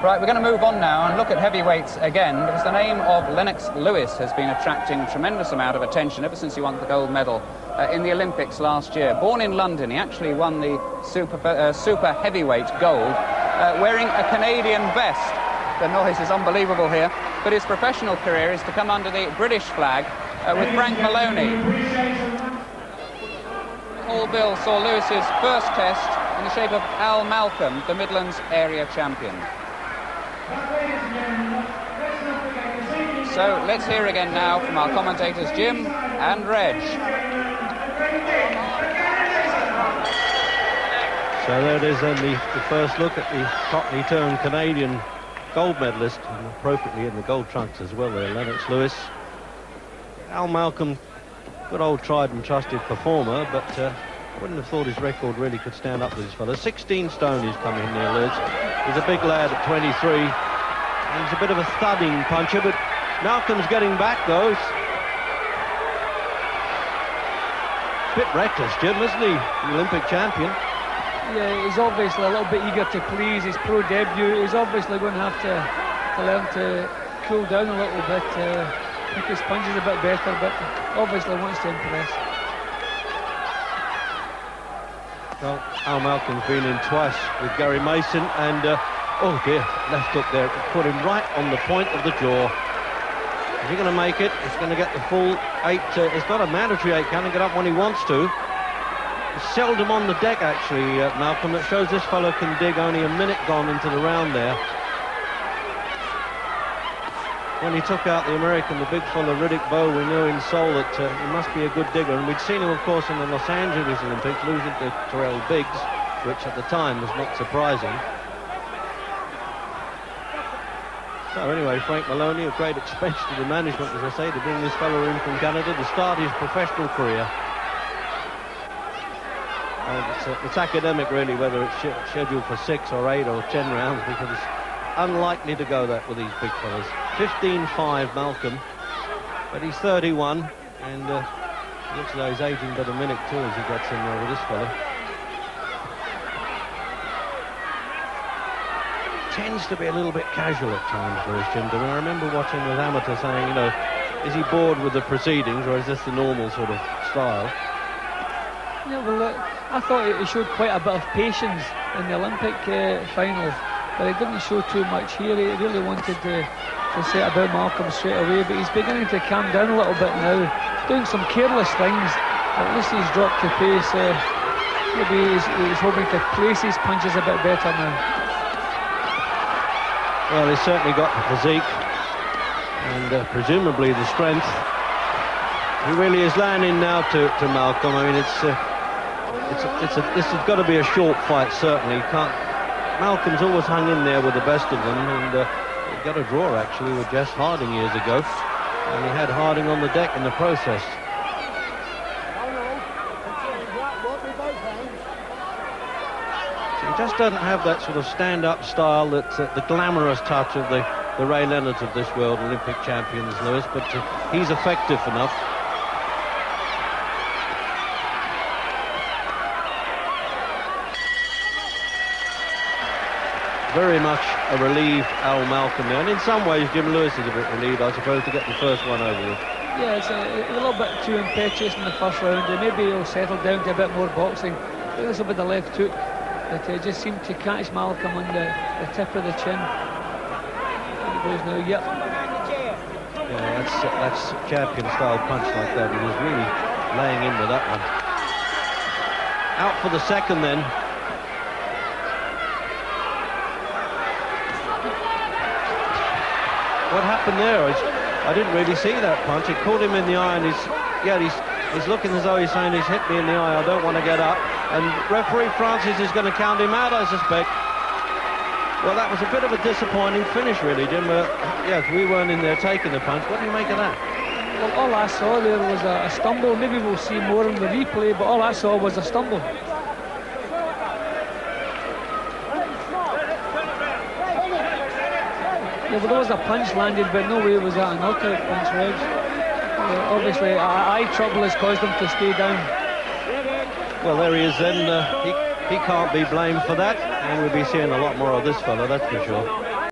Right, we're going to move on now and look at heavyweights again, because the name of Леннокс Lewis has been attracting a tremendous amount of attention ever since he won the gold medal in the Olympics last year. Born in London, he actually won the super heavyweight gold wearing a Canadian vest. The noise is unbelievable here, but his professional career is to come under the British flag with Frank Maloney. Hall Bill saw Lewis's first test in the shape of Al Malcolm, the Midlands area champion. So let's hear again now from our commentators Jim and Reg. So there it is then, the first look at the Cockney turned Canadian gold medalist, and appropriately in the gold trunks as well there, Леннокс Lewis. Al Malcolm, good old tried and trusted performer, but I wouldn't have thought his record really could stand up with this fella. 16 stone he's coming in there, Lewis. He's a big lad at 23. And he's a bit of a thudding puncher, but Malcolm's getting back, though. Bit reckless, Jim, isn't he? The Olympic champion. Yeah, he's obviously a little bit eager to please his pro debut. He's obviously going to have to learn to cool down a little bit, pick his punches a bit better, but obviously wants to impress. Well, Al Malcolm's been in twice with Gary Mason, and oh dear, left hook there, put him right on the point of the jaw. Is he going to make it? He's going to get the full 8. It's not a mandatory 8, can he get up when he wants to? He's seldom on the deck, actually, Malcolm. That shows this fellow can dig. Only a minute gone into the round there. When he took out the American, the big fella Riddick Bowe, we knew in Seoul that he must be a good digger. And we'd seen him, of course, in the Los Angeles Olympics, losing to Terrell Biggs, which at the time was not surprising. So anyway, Frank Maloney, a great expense to the management, as I say, to bring this fellow in from Canada to start his professional career. It's academic, really, whether it's scheduled for 6 or 8 or 10 rounds, because it's unlikely to go that with these big fellas. 15-5 Malcolm, but he's 31, and looks as though he's aging but a minute too as he gets in there with this fella. Tends to be a little bit casual at times, Lewis, Jim. I remember watching with amateur saying, you know, is he bored with the proceedings, or is this the normal sort of style? Yeah, well, I thought he showed quite a bit of patience in the Olympic final, but he didn't show too much here. He really wanted to set about Malcolm straight away, but he's beginning to calm down a little bit now, doing some careless things. At least he's dropped the pace. Maybe he's hoping to place his punches a bit better now. Well, he's certainly got the physique and presumably the strength. He really is landing now to Malcolm. I mean, this has got to be a short fight, certainly. Malcolm's always hung in there with the best of them, and he got a draw actually with Jess Harding years ago, and he had Harding on the deck in the process. So he just doesn't have that sort of stand-up style, that the glamorous touch of the Ray Leonards of this world, Olympic champions, Lewis, but he's effective enough. Very much a relieved Al Malcolm there, and in some ways Jim Lewis is a bit relieved, I suppose, to get the first one over with. Yeah, it's a little bit too impetuous in the first round, and maybe he'll settle down to a bit more boxing. This will be the left hook, but he just seemed to catch Malcolm on the tip of the chin. There he goes now, yep. Yeah, that's champion style punch like that. He was really laying in with that one. Out for the second then. What happened there? I didn't really see that punch. It caught him in the eye, and he's looking as though he's saying, he's hit me in the eye, I don't want to get up. And referee Francis is going to count him out, I suspect. Well, that was a bit of a disappointing finish, really, Jim. Yes, we weren't in there taking the punch. What do you make of that? Well, all I saw there was a stumble. Maybe we'll see more in the replay, but all I saw was a stumble. Yeah, well, there was a punch landed, but no way was that a knockout punch, Reg. Obviously, eye trouble has caused him to stay down. Well, there he is then. He can't be blamed for that, and we'll be seeing a lot more of this fella, that's for sure.